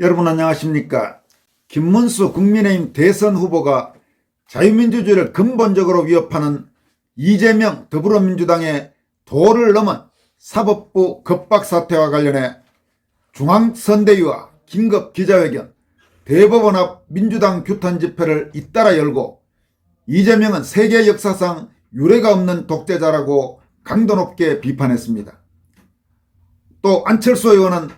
여러분 안녕하십니까? 김문수 국민의힘 대선 후보가 자유민주주의를 근본적으로 위협하는 이재명 더불어민주당의 도를 넘은 사법부 겁박 사태와 관련해 중앙선대위와 긴급 기자회견, 대법원 앞 민주당 규탄 집회를 잇따라 열고 이재명은 세계 역사상 유례가 없는 독재자라고 강도 높게 비판했습니다. 또 안철수 의원은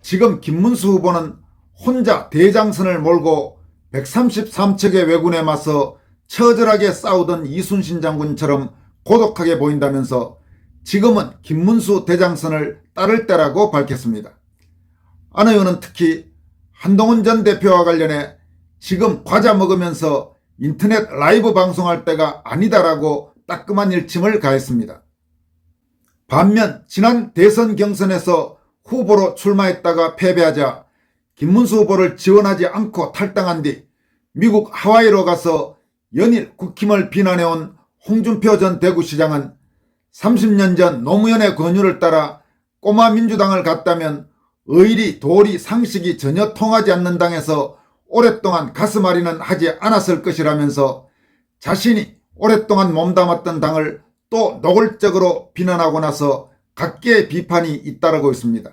지금 김문수 후보는 혼자 대장선을 몰고 133척의 왜군에 맞서 처절하게 싸우던 이순신 장군처럼 고독하게 보인다면서 지금은 김문수 대장선을 따를 때라고 밝혔습니다. 안 의원은 특히 한동훈 전 대표와 관련해 지금 과자 먹으면서 인터넷 라이브 방송할 때가 아니다라고 따끔한 일침을 가했습니다. 반면 지난 대선 경선에서 후보로 출마했다가 패배하자 김문수 후보를 지원하지 않고 탈당한 뒤 미국 하와이로 가서 연일 국힘을 비난해온 홍준표 전 대구시장은 30년 전 노무현의 권유를 따라 꼬마 민주당을 갔다면 의리, 도리, 상식이 전혀 통하지 않는 당에서 오랫동안 가슴앓이는 하지 않았을 것이라면서 자신이 오랫동안 몸담았던 당을 또 노골적으로 비난하고 나서 각계의 비판이 잇따르고 있습니다.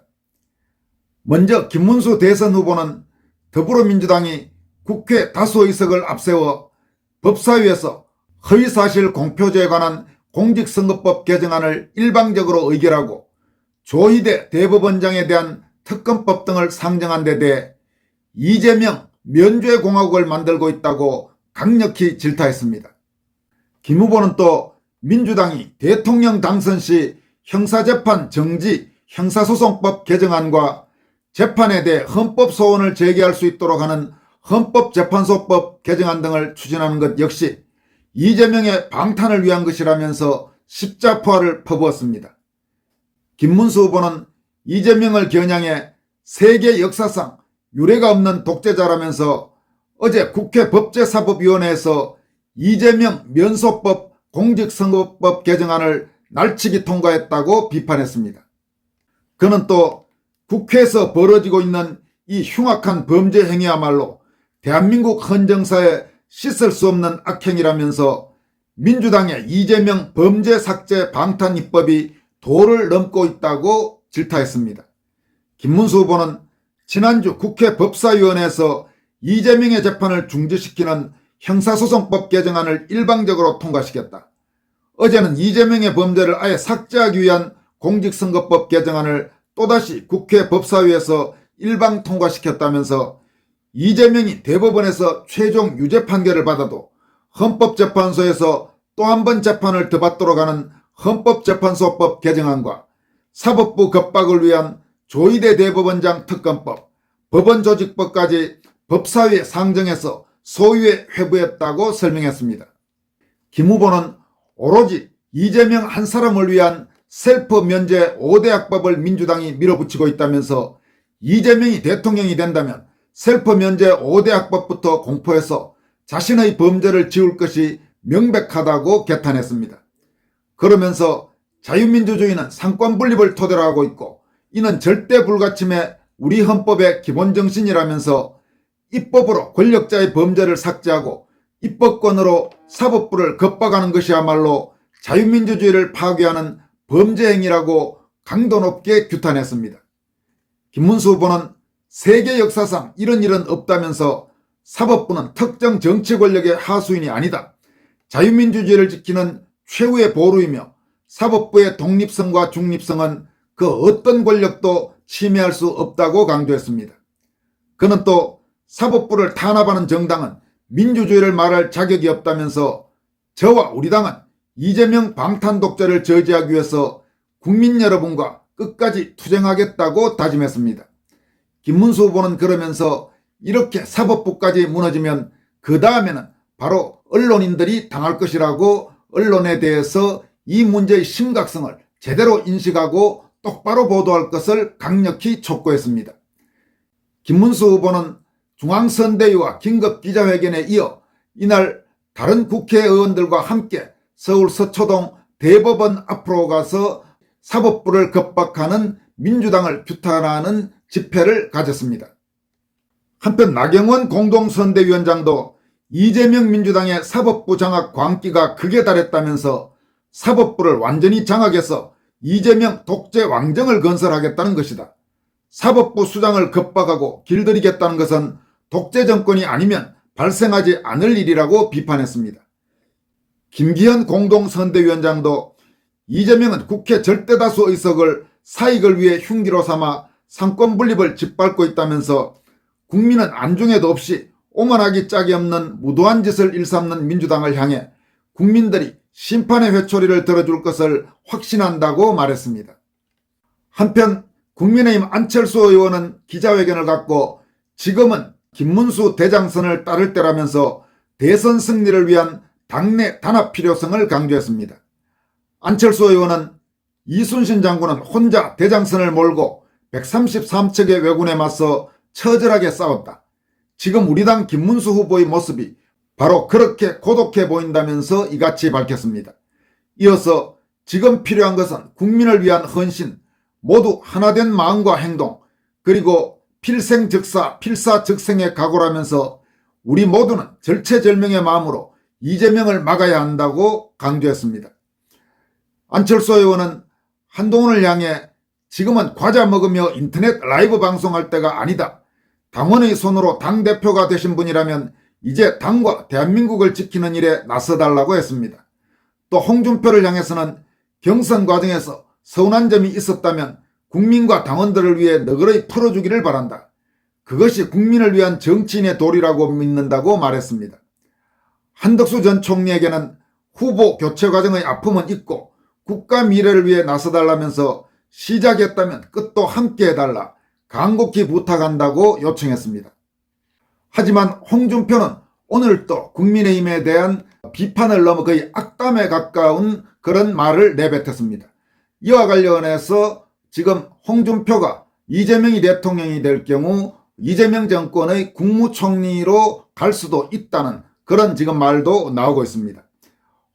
먼저 김문수 대선 후보는 더불어민주당이 국회 다수의석을 앞세워 법사위에서 허위사실 공표죄에 관한 공직선거법 개정안을 일방적으로 의결하고 조희대 대법원장에 대한 특검법 등을 상정한 데 대해 이재명 면죄공화국을 만들고 있다고 강력히 질타했습니다. 김 후보는 또 민주당이 대통령 당선 시 형사재판 정지 형사소송법 개정안과 재판에 대해 헌법소원을 제기할 수 있도록 하는 헌법재판소법 개정안 등을 추진하는 것 역시 이재명의 방탄을 위한 것이라면서 십자포화를 퍼부었습니다. 김문수 후보는 이재명을 겨냥해 세계 역사상 유례가 없는 독재자라면서 어제 국회 법제사법위원회에서 이재명 면소법 공직선거법 개정안을 날치기 통과했다고 비판했습니다. 그는 또 국회에서 벌어지고 있는 이 흉악한 범죄 행위야말로 대한민국 헌정사에 씻을 수 없는 악행이라면서 민주당의 이재명 범죄 삭제 방탄 입법이 도를 넘고 있다고 질타했습니다. 김문수 후보는 지난주 국회 법사위원회에서 이재명의 재판을 중지시키는 형사소송법 개정안을 일방적으로 통과시켰다. 어제는 이재명의 범죄를 아예 삭제하기 위한 공직선거법 개정안을 또다시 국회 법사위에서 일방 통과시켰다면서 이재명이 대법원에서 최종 유죄 판결을 받아도 헌법재판소에서 또 한 번 재판을 더 받도록 하는 헌법재판소법 개정안과 사법부 겁박을 위한 조희대 대법원장 특검법, 법원조직법까지 법사위에 상정해서 소위에 회부했다고 설명했습니다. 김 후보는 오로지 이재명 한 사람을 위한 셀프 면제 5대 악법을 민주당이 밀어붙이고 있다면서 이재명이 대통령이 된다면 셀프 면제 5대 악법부터 공포해서 자신의 범죄를 지울 것이 명백하다고 개탄했습니다. 그러면서 자유민주주의는 상권분립을 토대로 하고 있고 이는 절대 불가침의 우리 헌법의 기본 정신이라면서 입법으로 권력자의 범죄를 삭제하고 입법권으로 사법부를 겁박하는 것이야말로 자유민주주의를 파괴하는 범죄 행위라고 강도 높게 규탄했습니다. 김문수 후보는 세계 역사상 이런 일은 없다면서 사법부는 특정 정치 권력의 하수인이 아니다. 자유민주주의를 지키는 최후의 보루이며 사법부의 독립성과 중립성은 그 어떤 권력도 침해할 수 없다고 강조했습니다. 그는 또 사법부를 탄압하는 정당은 민주주의를 말할 자격이 없다면서 저와 우리 당은 이재명 방탄 독재를 저지하기 위해서 국민 여러분과 끝까지 투쟁하겠다고 다짐했습니다. 김문수 후보는 그러면서 이렇게 사법부까지 무너지면 그 다음에는 바로 언론인들이 당할 것이라고 언론에 대해서 이 문제의 심각성을 제대로 인식하고 똑바로 보도할 것을 강력히 촉구했습니다. 김문수 후보는 중앙선대위와 긴급 기자회견에 이어 이날 다른 국회의원들과 함께 서울 서초동 대법원 앞으로 가서 사법부를 겁박하는 민주당을 규탄하는 집회를 가졌습니다. 한편 나경원 공동선대위원장도 이재명 민주당의 사법부 장악 광기가 극에 달했다면서 사법부를 완전히 장악해서 이재명 독재 왕정을 건설하겠다는 것이다. 사법부 수장을 겁박하고 길들이겠다는 것은 독재 정권이 아니면 발생하지 않을 일이라고 비판했습니다. 김기현 공동선대위원장도 이재명은 국회 절대다수 의석을 사익을 위해 흉기로 삼아 상권 분립을 짓밟고 있다면서 국민은 안중에도 없이 오만하기 짝이 없는 무도한 짓을 일삼는 민주당을 향해 국민들이 심판의 회초리를 들어줄 것을 확신한다고 말했습니다. 한편 국민의힘 안철수 의원은 기자회견을 갖고 지금은 김문수 대장선을 따를 때라면서 대선 승리를 위한 당내 단합 필요성을 강조했습니다. 안철수 의원은 이순신 장군은 혼자 대장선을 몰고 133척의 왜군에 맞서 처절하게 싸웠다. 지금 우리 당 김문수 후보의 모습이 바로 그렇게 고독해 보인다면서 이같이 밝혔습니다. 이어서 지금 필요한 것은 국민을 위한 헌신, 모두 하나된 마음과 행동, 그리고 필생즉사, 필사즉생의 각오라면서 우리 모두는 절체절명의 마음으로 이재명을 막아야 한다고 강조했습니다. 안철수 의원은 한동훈을 향해 지금은 과자 먹으며 인터넷 라이브 방송할 때가 아니다. 당원의 손으로 당대표가 되신 분이라면 이제 당과 대한민국을 지키는 일에 나서달라고 했습니다. 또 홍준표를 향해서는 경선 과정에서 서운한 점이 있었다면 국민과 당원들을 위해 너그러이 풀어주기를 바란다. 그것이 국민을 위한 정치인의 도리라고 믿는다고 말했습니다. 한덕수 전 총리에게는 후보 교체 과정의 아픔은 있고 국가 미래를 위해 나서달라면서 시작했다면 끝도 함께 해달라 간곡히 부탁한다고 요청했습니다. 하지만 홍준표는 오늘 또 국민의힘에 대한 비판을 넘어 거의 악담에 가까운 그런 말을 내뱉었습니다. 이와 관련해서 지금 홍준표가 이재명이 대통령이 될 경우 이재명 정권의 국무총리로 갈 수도 있다는 그런 지금 말도 나오고 있습니다.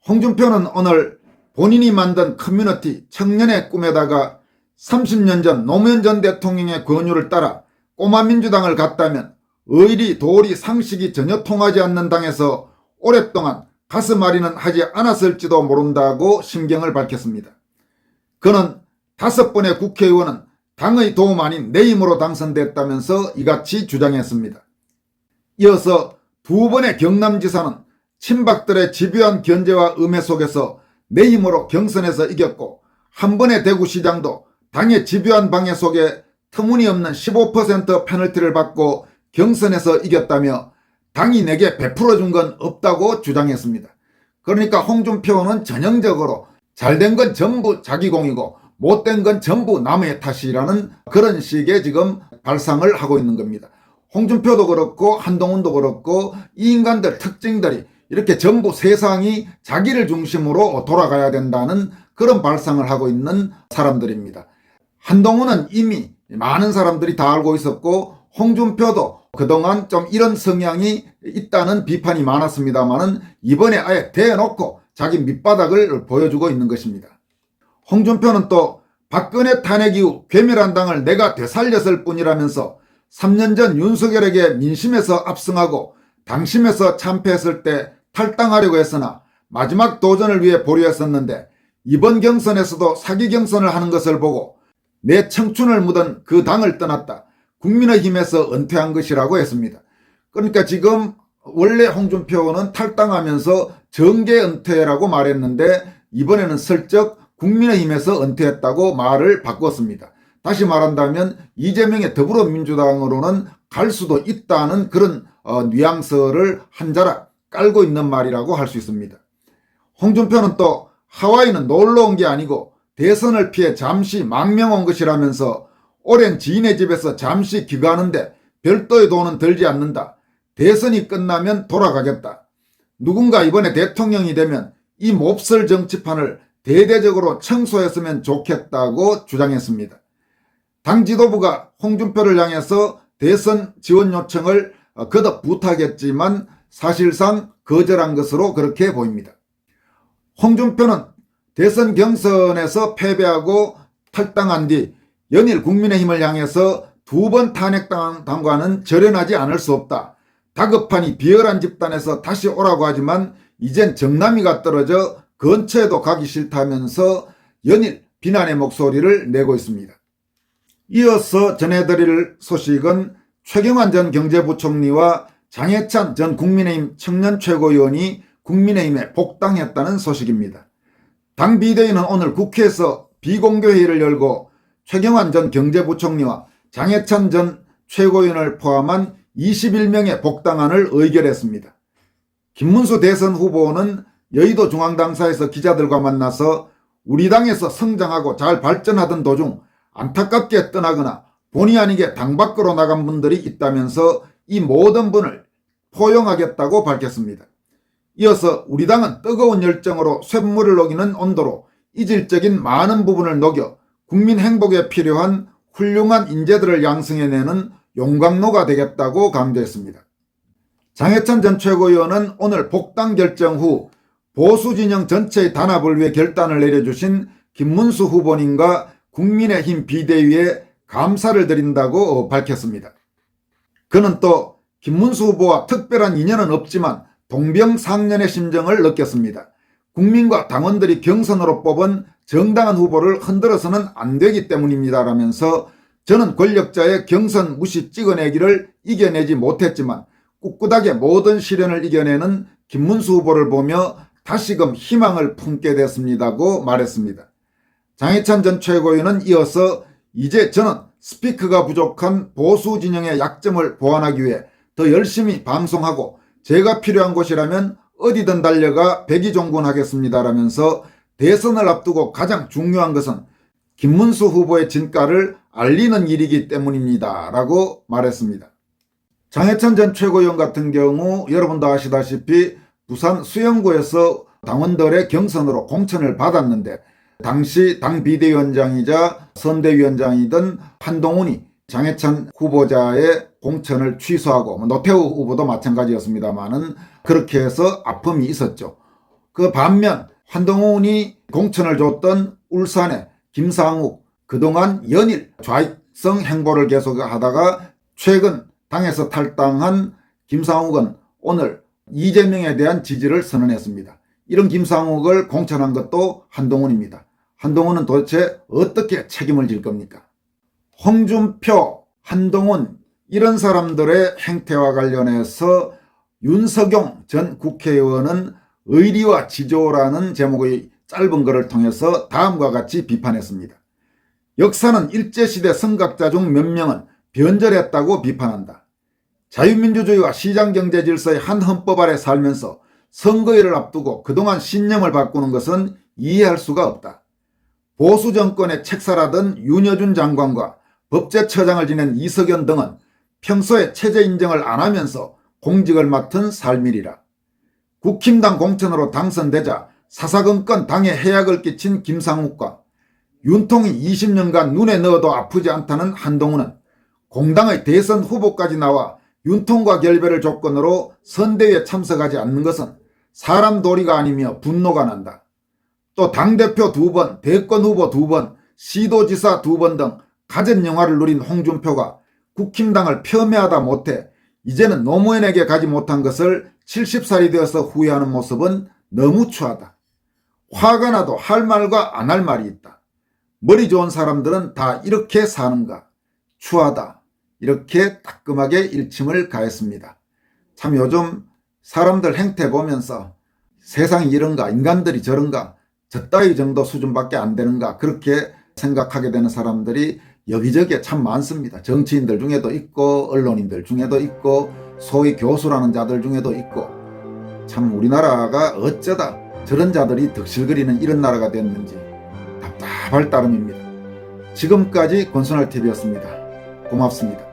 홍준표는 오늘 본인이 만든 커뮤니티 청년의 꿈에다가 30년 전 노무현 전 대통령의 권유를 따라 꼬마 민주당을 갔다면 의리, 도리, 상식이 전혀 통하지 않는 당에서 오랫동안 가슴앓이는 하지 않았을지도 모른다고 심경을 밝혔습니다. 그는 5번의 국회의원은 당의 도움 아닌 내 힘으로 당선됐다면서 이같이 주장했습니다. 이어서 2번의 경남지사는 친박들의 집요한 견제와 음해 속에서 내 힘으로 경선에서 이겼고 1번의 대구시장도 당의 집요한 방해 속에 터무니없는 15% 페널티를 받고 경선에서 이겼다며 당이 내게 베풀어준 건 없다고 주장했습니다. 그러니까 홍준표는 전형적으로 잘된 건 전부 자기 공이고 못된 건 전부 남의 탓이라는 그런 식의 지금 발상을 하고 있는 겁니다. 홍준표도 그렇고 한동훈도 그렇고 이 인간들 특징들이 이렇게 전부 세상이 자기를 중심으로 돌아가야 된다는 그런 발상을 하고 있는 사람들입니다. 한동훈은 이미 많은 사람들이 다 알고 있었고 홍준표도 그동안 좀 이런 성향이 있다는 비판이 많았습니다만은 이번에 아예 대놓고 자기 밑바닥을 보여주고 있는 것입니다. 홍준표는 또 박근혜 탄핵 이후 괴멸한 당을 내가 되살렸을 뿐이라면서 3년 전 윤석열에게 민심에서 압승하고 당심에서 참패했을 때 탈당하려고 했으나 마지막 도전을 위해 보류했었는데 이번 경선에서도 사기 경선을 하는 것을 보고 내 청춘을 묻은 그 당을 떠났다. 국민의힘에서 은퇴한 것이라고 했습니다. 그러니까 지금 원래 홍준표는 탈당하면서 정계 은퇴라고 말했는데 이번에는 슬쩍 국민의힘에서 은퇴했다고 말을 바꿨습니다. 다시 말한다면 이재명의 더불어민주당으로는 갈 수도 있다는 그런 뉘앙스를 한 자락 깔고 있는 말이라고 할 수 있습니다. 홍준표는 또 하와이는 놀러 온 게 아니고 대선을 피해 잠시 망명 온 것이라면서 오랜 지인의 집에서 잠시 귀가하는데 별도의 돈은 들지 않는다. 대선이 끝나면 돌아가겠다. 누군가 이번에 대통령이 되면 이 몹쓸 정치판을 대대적으로 청소했으면 좋겠다고 주장했습니다. 당 지도부가 홍준표를 향해서 대선 지원 요청을 거듭 부탁했지만 사실상 거절한 것으로 그렇게 보입니다. 홍준표는 대선 경선에서 패배하고 탈당한 뒤 연일 국민의힘을 향해서 2번 탄핵당과는 절연하지 않을 수 없다. 다급하니 비열한 집단에서 다시 오라고 하지만 이젠 정남이가 떨어져 근처에도 가기 싫다면서 연일 비난의 목소리를 내고 있습니다. 이어서 전해드릴 소식은 최경환 전 경제부총리와 장해찬 전 국민의힘 청년 최고위원이 국민의힘에 복당했다는 소식입니다. 당 비대위는 오늘 국회에서 비공개회의를 열고 최경환 전 경제부총리와 장해찬 전 최고위원을 포함한 21명의 복당안을 의결했습니다. 김문수 대선 후보는 여의도 중앙당사에서 기자들과 만나서 우리 당에서 성장하고 잘 발전하던 도중 안타깝게 떠나거나 본의 아니게 당 밖으로 나간 분들이 있다면서 이 모든 분을 포용하겠다고 밝혔습니다. 이어서 우리 당은 뜨거운 열정으로 쇳물을 녹이는 온도로 이질적인 많은 부분을 녹여 국민 행복에 필요한 훌륭한 인재들을 양성해내는 용광로가 되겠다고 강조했습니다. 장해찬 전 최고위원은 오늘 복당 결정 후 보수 진영 전체의 단합을 위해 결단을 내려주신 김문수 후보님과 국민의힘 비대위에 감사를 드린다고 밝혔습니다. 그는 또 김문수 후보와 특별한 인연은 없지만 동병상련의 심정을 느꼈습니다. 국민과 당원들이 경선으로 뽑은 정당한 후보를 흔들어서는 안 되기 때문입니다라면서 저는 권력자의 경선 무시 찍어내기를 이겨내지 못했지만 꿋꿋하게 모든 시련을 이겨내는 김문수 후보를 보며 다시금 희망을 품게 됐습니다고 말했습니다. 장해찬 전 최고위원은 이어서 이제 저는 스피커가 부족한 보수 진영의 약점을 보완하기 위해 더 열심히 방송하고 제가 필요한 곳이라면 어디든 달려가 백의종군하겠습니다라면서 대선을 앞두고 가장 중요한 것은 김문수 후보의 진가를 알리는 일이기 때문입니다 라고 말했습니다. 장해찬 전 최고위원 같은 경우 여러분도 아시다시피 부산 수영구에서 당원들의 경선으로 공천을 받았는데 당시 당 비대위원장이자 선대위원장이던 한동훈이 장해찬 후보자의 공천을 취소하고 노태우 후보도 마찬가지였습니다만은 그렇게 해서 아픔이 있었죠. 그 반면 한동훈이 공천을 줬던 울산의 김상욱 그동안 연일 좌익성 행보를 계속하다가 최근 당에서 탈당한 김상욱은 오늘 이재명에 대한 지지를 선언했습니다. 이런 김상욱을 공천한 것도 한동훈입니다. 한동훈은 도대체 어떻게 책임을 질 겁니까? 홍준표, 한동훈 이런 사람들의 행태와 관련해서 윤석용 전 국회의원은 의리와 지조라는 제목의 짧은 글을 통해서 다음과 같이 비판했습니다. 역사는 일제시대 선각자 중 몇 명은 변절했다고 비판한다. 자유민주주의와 시장경제 질서의 한 헌법 아래 살면서 선거일을 앞두고 그동안 신념을 바꾸는 것은 이해할 수가 없다. 보수 정권의 책사라던 윤여준 장관과 법제처장을 지낸 이석연 등은 평소에 체제 인정을 안 하면서 공직을 맡은 삶이리라. 국힘당 공천으로 당선되자 사사건건 당에 해악을 끼친 김상욱과 윤통이 20년간 눈에 넣어도 아프지 않다는 한동훈은 공당의 대선 후보까지 나와 윤통과 결별을 조건으로 선대위에 참석하지 않는 것은 사람 도리가 아니며 분노가 난다. 또 당대표 2번, 대권후보 2번, 시도지사 2번 등 가전 영화를 누린 홍준표가 국힘당을 폄훼하다 못해 이제는 노무현에게 가지 못한 것을 70살이 되어서 후회하는 모습은 너무 추하다. 화가 나도 할 말과 안 할 말이 있다. 머리 좋은 사람들은 다 이렇게 사는가. 추하다. 이렇게 따끔하게 일침을 가했습니다. 참 요즘 사람들 행태 보면서 세상이 이런가, 인간들이 저런가, 저 따위 정도 수준밖에 안 되는가 그렇게 생각하게 되는 사람들이 여기저기에 참 많습니다. 정치인들 중에도 있고 언론인들 중에도 있고 소위 교수라는 자들 중에도 있고 참 우리나라가 어쩌다 저런 자들이 득실거리는 이런 나라가 됐는지 답답할 따름입니다. 지금까지 권순할TV였습니다. 고맙습니다.